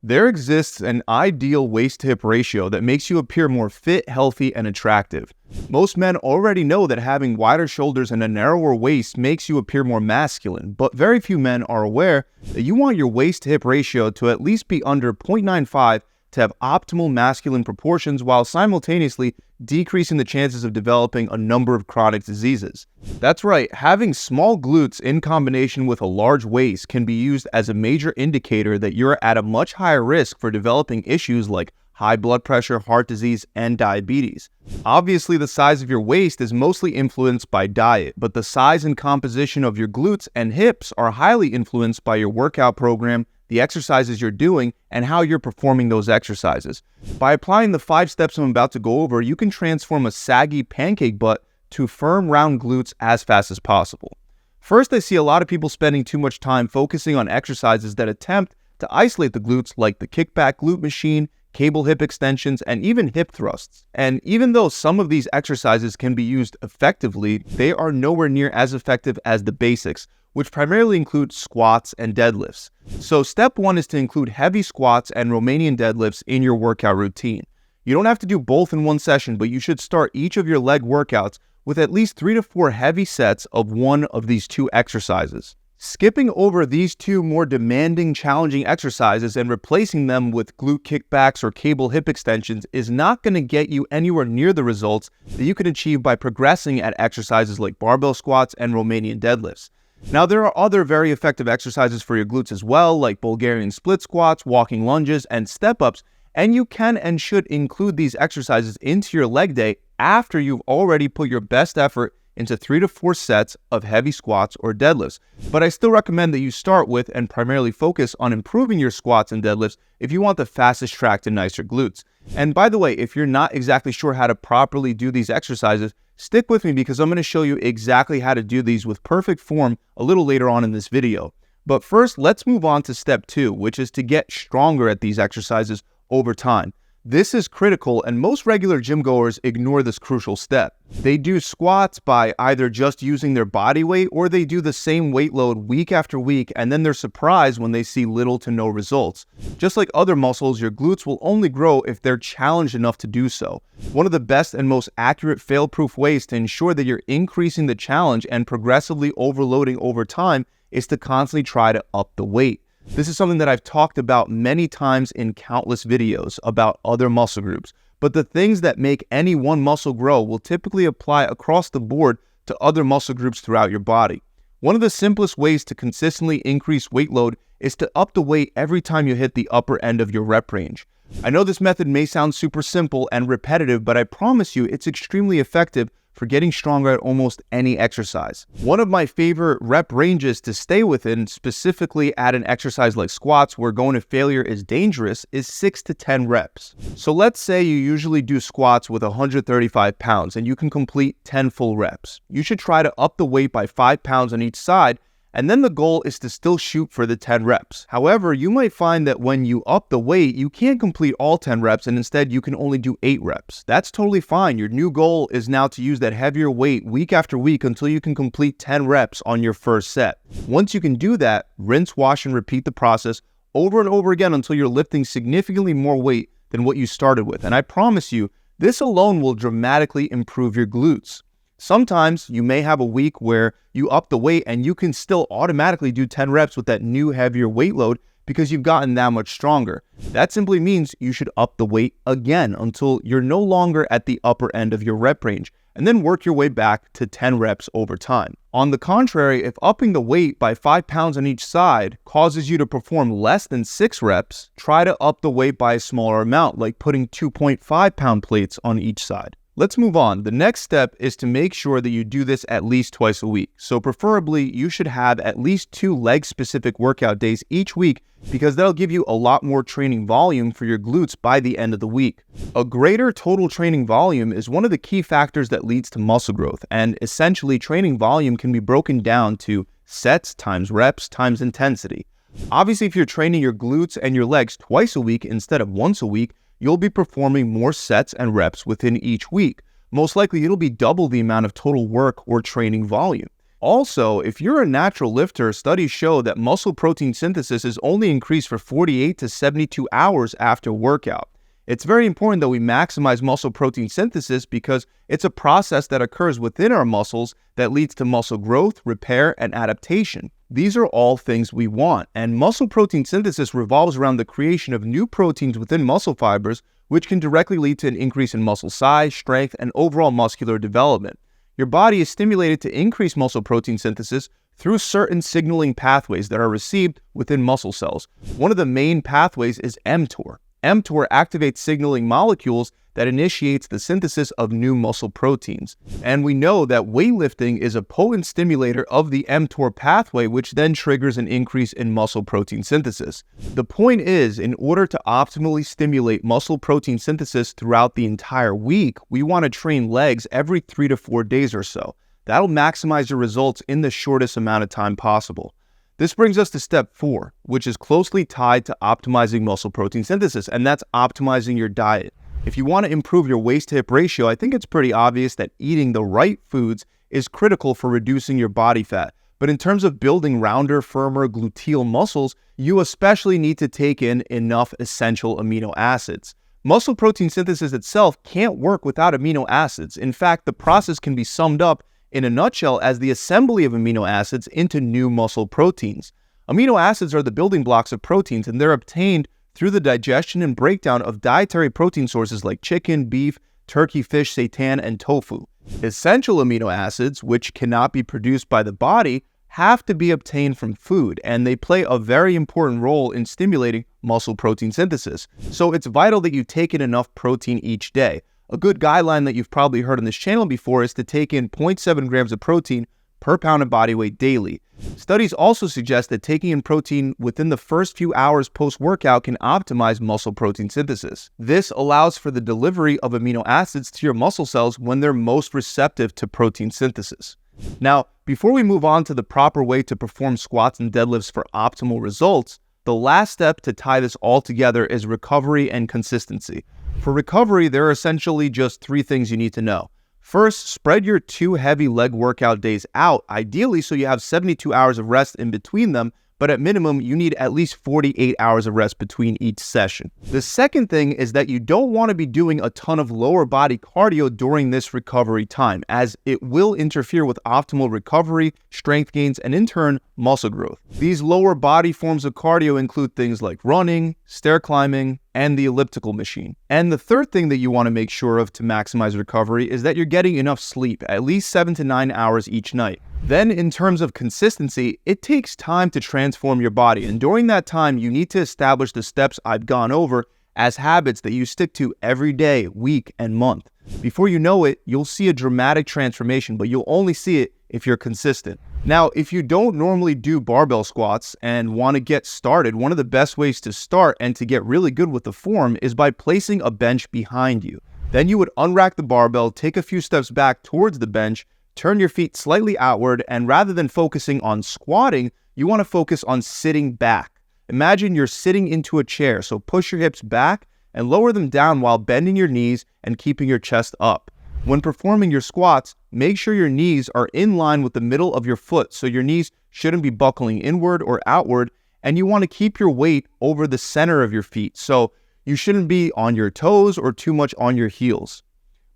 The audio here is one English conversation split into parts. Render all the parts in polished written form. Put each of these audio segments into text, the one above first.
There exists an ideal waist-to-hip ratio that makes you appear more fit, healthy, and attractive. Most men already know that having wider shoulders and a narrower waist makes you appear more masculine, but very few men are aware that you want your waist-to-hip ratio to at least be under 0.95 to have optimal masculine proportions while simultaneously decreasing the chances of developing a number of chronic diseases. That's right, having small glutes in combination with a large waist can be used as a major indicator that you're at a much higher risk for developing issues like high blood pressure, heart disease, and diabetes. Obviously, the size of your waist is mostly influenced by diet, but the size and composition of your glutes and hips are highly influenced by your workout program, the exercises you're doing, and how you're performing those exercises. By applying the 5 steps I'm about to go over, you can transform a saggy pancake butt to firm, round glutes as fast as possible. First, I see a lot of people spending too much time focusing on exercises that attempt to isolate the glutes, like the kickback glute machine, cable hip extensions, and even hip thrusts. And even though some of these exercises can be used effectively, they are nowhere near as effective as the basics, which primarily include squats and deadlifts. So step 1 is to include heavy squats and Romanian deadlifts in your workout routine. You don't have to do both in one session, but you should start each of your leg workouts with at least 3 to 4 heavy sets of one of these 2 exercises. Skipping over these 2 more demanding, challenging exercises and replacing them with glute kickbacks or cable hip extensions is not going to get you anywhere near the results that you can achieve by progressing at exercises like barbell squats and Romanian deadlifts. Now, there are other very effective exercises for your glutes as well, like Bulgarian split squats, walking lunges, and step-ups, and you can and should include these exercises into your leg day after you've already put your best effort into 3 to 4 sets of heavy squats or deadlifts. But I still recommend that you start with and primarily focus on improving your squats and deadlifts if you want the fastest track to nicer glutes. And by the way, if you're not exactly sure how to properly do these exercises, stick with me because I'm going to show you exactly how to do these with perfect form a little later on in this video. But first, let's move on to step 2, which is to get stronger at these exercises over time. This is critical, and most regular gym goers ignore this crucial step. They do squats by either just using their body weight, or they do the same weight load week after week, and then they're surprised when they see little to no results. Just like other muscles, your glutes will only grow if they're challenged enough to do so. One of the best and most accurate fail-proof ways to ensure that you're increasing the challenge and progressively overloading over time is to constantly try to up the weight. This is something that I've talked about many times in countless videos about other muscle groups, but the things that make any one muscle grow will typically apply across the board to other muscle groups throughout your body. One of the simplest ways to consistently increase weight load is to up the weight every time you hit the upper end of your rep range. I know this method may sound super simple and repetitive, but I promise you it's extremely effective for getting stronger at almost any exercise. One of my favorite rep ranges to stay within, specifically at an exercise like squats where going to failure is dangerous, is 6 to 10 reps. So let's say you usually do squats with 135 pounds and you can complete 10 full reps. You should try to up the weight by 5 pounds on each side, and then the goal is to still shoot for the 10 reps. However, you might find that when you up the weight, you can't complete all 10 reps and instead you can only do 8 reps. That's totally fine. Your new goal is now to use that heavier weight week after week until you can complete 10 reps on your first set. Once you can do that, rinse, wash, and repeat the process over and over again until you're lifting significantly more weight than what you started with. And I promise you, this alone will dramatically improve your glutes. Sometimes you may have a week where you up the weight and you can still automatically do 10 reps with that new heavier weight load because you've gotten that much stronger. That simply means you should up the weight again until you're no longer at the upper end of your rep range, and then work your way back to 10 reps over time. On the contrary, if upping the weight by 5 pounds on each side causes you to perform less than 6 reps, try to up the weight by a smaller amount, like putting 2.5 pound plates on each side. Let's move on. The next step is to make sure that you do this at least twice a week. So preferably, you should have at least 2 leg-specific workout days each week because that'll give you a lot more training volume for your glutes by the end of the week. A greater total training volume is one of the key factors that leads to muscle growth, and essentially training volume can be broken down to sets times reps times intensity. Obviously, if you're training your glutes and your legs twice a week instead of once a week, you'll be performing more sets and reps within each week. Most likely, it'll be double the amount of total work or training volume. Also, if you're a natural lifter, studies show that muscle protein synthesis is only increased for 48 to 72 hours after workout. It's very important that we maximize muscle protein synthesis because it's a process that occurs within our muscles that leads to muscle growth, repair, and adaptation. These are all things we want, and muscle protein synthesis revolves around the creation of new proteins within muscle fibers, which can directly lead to an increase in muscle size, strength, and overall muscular development. Your body is stimulated to increase muscle protein synthesis through certain signaling pathways that are received within muscle cells. One of the main pathways is mTOR. mTOR activates signaling molecules that initiates the synthesis of new muscle proteins. And we know that weightlifting is a potent stimulator of the mTOR pathway, which then triggers an increase in muscle protein synthesis. The point is, in order to optimally stimulate muscle protein synthesis throughout the entire week, we want to train legs every 3 to 4 days or so. That'll maximize your results in the shortest amount of time possible. This brings us to step 4, which is closely tied to optimizing muscle protein synthesis, and that's optimizing your diet. If you want to improve your waist-to-hip ratio, I think it's pretty obvious that eating the right foods is critical for reducing your body fat. But in terms of building rounder, firmer gluteal muscles, you especially need to take in enough essential amino acids. Muscle protein synthesis itself can't work without amino acids. In fact, the process can be summed up in a nutshell as the assembly of amino acids into new muscle proteins. Amino acids are the building blocks of proteins, and they're obtained through the digestion and breakdown of dietary protein sources like chicken, beef, turkey, fish, seitan, and tofu. Essential amino acids, which cannot be produced by the body, have to be obtained from food, and they play a very important role in stimulating muscle protein synthesis. So it's vital that you take in enough protein each day. A good guideline that you've probably heard on this channel before is to take in 0.7 grams of protein per pound of body weight daily. Studies also suggest that taking in protein within the first few hours post-workout can optimize muscle protein synthesis. This allows for the delivery of amino acids to your muscle cells when they're most receptive to protein synthesis. Now, before we move on to the proper way to perform squats and deadlifts for optimal results, the last step to tie this all together is recovery and consistency. For recovery, there are essentially just 3 things you need to know. First, spread your 2 heavy leg workout days out, ideally so you have 72 hours of rest in between them, but at minimum, you need at least 48 hours of rest between each session. The second thing is that you don't want to be doing a ton of lower body cardio during this recovery time, as it will interfere with optimal recovery, strength gains, and in turn, muscle growth. These lower body forms of cardio include things like running, stair climbing, and the elliptical machine. And the third thing that you want to make sure of to maximize recovery is that you're getting enough sleep, at least 7 to 9 hours each night. Then in terms of consistency, it takes time to transform your body, and during that time, you need to establish the steps I've gone over as habits that you stick to every day, week, and month. Before you know it, you'll see a dramatic transformation, but you'll only see it if you're consistent. Now, if you don't normally do barbell squats and want to get started, one of the best ways to start and to get really good with the form is by placing a bench behind you. Then you would unrack the barbell, take a few steps back towards the bench, turn your feet slightly outward, and rather than focusing on squatting, you want to focus on sitting back. Imagine you're sitting into a chair, so push your hips back and lower them down while bending your knees and keeping your chest up. When performing your squats, make sure your knees are in line with the middle of your foot, so your knees shouldn't be buckling inward or outward, and you want to keep your weight over the center of your feet, so you shouldn't be on your toes or too much on your heels.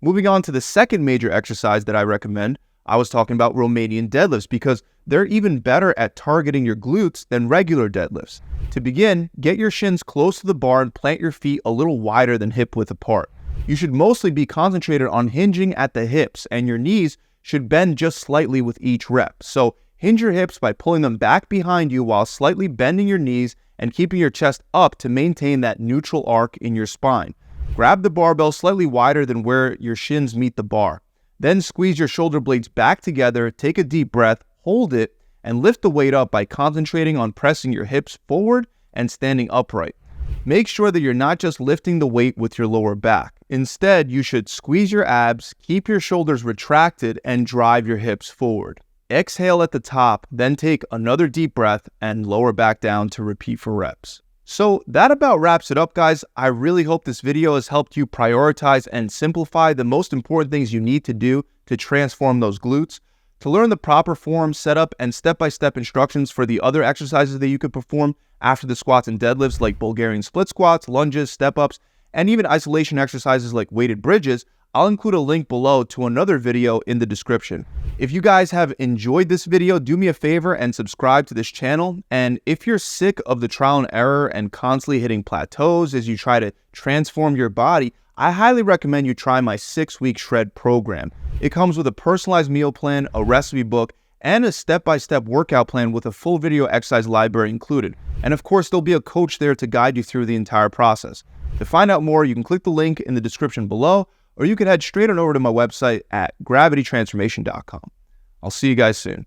Moving on to the second major exercise that I recommend, I was talking about Romanian deadlifts because they're even better at targeting your glutes than regular deadlifts. To begin, get your shins close to the bar and plant your feet a little wider than hip width apart. You should mostly be concentrated on hinging at the hips, and your knees should bend just slightly with each rep. So hinge your hips by pulling them back behind you while slightly bending your knees and keeping your chest up to maintain that neutral arc in your spine. Grab the barbell slightly wider than where your shins meet the bar. Then squeeze your shoulder blades back together, take a deep breath, hold it, and lift the weight up by concentrating on pressing your hips forward and standing upright. Make sure that you're not just lifting the weight with your lower back. Instead, you should squeeze your abs, keep your shoulders retracted, and drive your hips forward. Exhale at the top, then take another deep breath and lower back down to repeat for reps. So that about wraps it up, guys. I really hope this video has helped you prioritize and simplify the most important things you need to do to transform those glutes. To learn the proper form, setup, and step-by-step instructions for the other exercises that you could perform after the squats and deadlifts like Bulgarian split squats, lunges, step-ups, and even isolation exercises like weighted bridges, I'll include a link below to another video in the description. If you guys have enjoyed this video, do me a favor and subscribe to this channel. And if you're sick of the trial and error and constantly hitting plateaus as you try to transform your body, I highly recommend you try my 6-week shred program. It comes with a personalized meal plan, a recipe book, and a step-by-step workout plan with a full video exercise library included. And of course, there'll be a coach there to guide you through the entire process. To find out more, you can click the link in the description below, or you can head straight on over to my website at gravitytransformation.com. I'll see you guys soon.